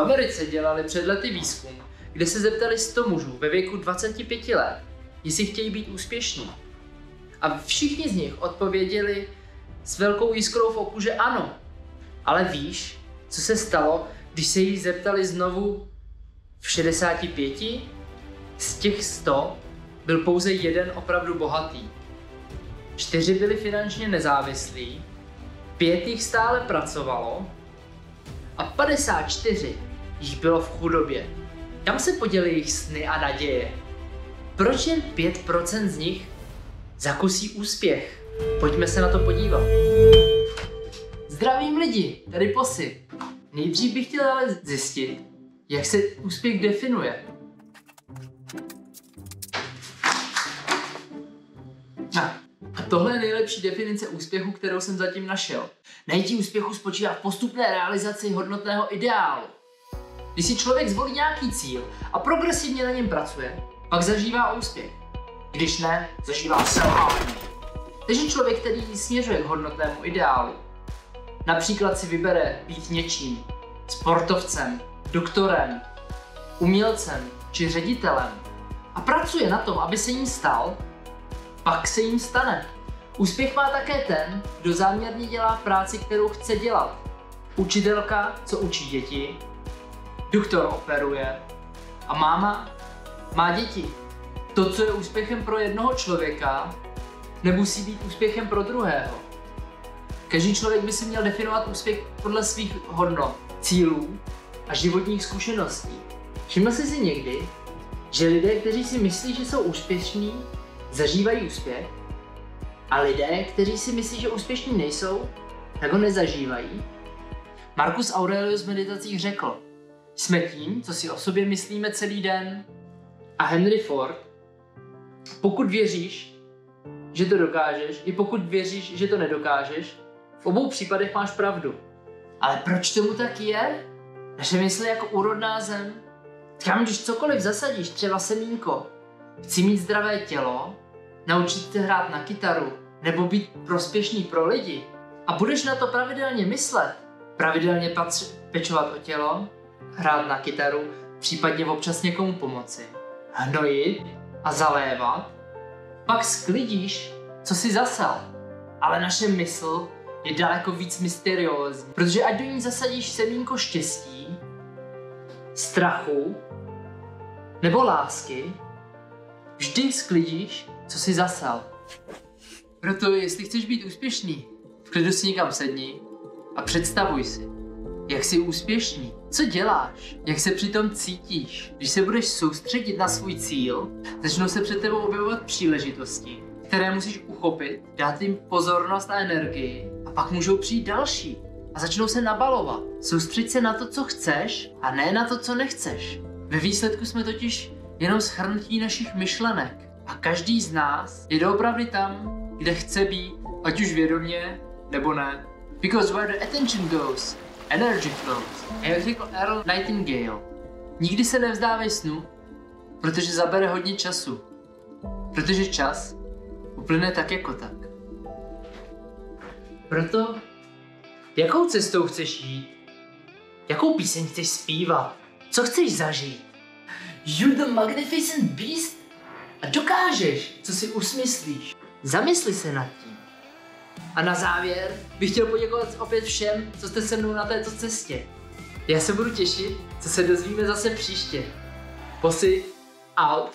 Americe dělali před lety výzkum, kde se zeptali 100 mužů ve věku 25 let, jestli chtějí být úspěšní. A všichni z nich odpověděli s velkou jiskrou v oku, že ano. Ale víš, co se stalo, když se jí zeptali znovu v 65? Z těch 100 byl pouze jeden opravdu bohatý. 4 byli finančně nezávislí, 5 jich stále pracovalo a 54 jich bylo v chudobě. Kam se poděly jejich sny a naděje? Proč jen 5% z nich zakusí úspěch? Pojďme se na to podívat. Zdravím lidi, tady Posy. Nejdřív bych chtěl ale zjistit, jak se úspěch definuje. A tohle je nejlepší definice úspěchu, kterou jsem zatím našel. Najetí úspěchu spočívá v postupné realizaci hodnotného ideálu. Když si člověk zvolí nějaký cíl a progresivně na něm pracuje, pak zažívá úspěch. Když ne, zažívá selhání. Takže člověk, který směřuje k hodnotnému ideálu, například si vybere být něčím, sportovcem, doktorem, umělcem či ředitelem a pracuje na tom, aby se jim stal, pak se jim stane. Úspěch má také ten, kdo záměrně dělá práci, kterou chce dělat. Učitelka, co učí děti, doktor operuje a máma má děti. To, co je úspěchem pro jednoho člověka, nemusí být úspěchem pro druhého. Každý člověk by si měl definovat úspěch podle svých hodnot, cílů a životních zkušeností. Všiml jsi si někdy, že lidé, kteří si myslí, že jsou úspěšní, zažívají úspěch a lidé, kteří si myslí, že úspěšní nejsou, tak ho nezažívají? Marcus Aurelius v meditacích řekl: jsme tím, co si o sobě myslíme celý den. A Henry Ford: pokud věříš, že to dokážeš, i pokud věříš, že to nedokážeš, v obou případech máš pravdu. Ale proč tomu tak je? Naše mysl je jako úrodná zem. Tam, když cokoliv zasadíš, třeba semínko, chci mít zdravé tělo, naučit se hrát na kytaru, nebo být prospěšný pro lidi, a budeš na to pravidelně myslet, pravidelně pečovat o tělo, hrát na kytaru, případně občas někomu pomoci, hnojit a zalévat, pak sklidíš, co jsi zasel. Ale naše mysl je daleko víc mysteriózní, protože ať do ní zasadíš semínko štěstí, strachu nebo lásky, vždy sklidíš, co jsi zasel. Proto, jestli chceš být úspěšný, v klidu si někam sedni a představuj si, jak jsi úspěšný, co děláš, jak se přitom cítíš. Když se budeš soustředit na svůj cíl, začnou se před tebou objevovat příležitosti, které musíš uchopit, dát jim pozornost a energii a pak můžou přijít další a začnou se nabalovat. Soustřeď se na to, co chceš a ne na to, co nechceš. Ve výsledku jsme totiž jenom shrnutí našich myšlenek a každý z nás je doopravdy tam, kde chce být, ať už vědomě nebo ne. Because where the attention goes, energy flows. A jak řekl Earl Nightingale, nikdy se nevzdávej snu, protože zabere hodně času. Protože čas uplyne tak jako tak. Proto, jakou cestou chceš jít? Jakou píseň chceš zpívat? Co chceš zažít? You're the magnificent beast? A dokážeš, co si usmyslíš. Zamysli se nad tím. A na závěr bych chtěl poděkovat opět všem, co jste se mnou na této cestě. Já se budu těšit, co se dozvíme zase příště. Posy out.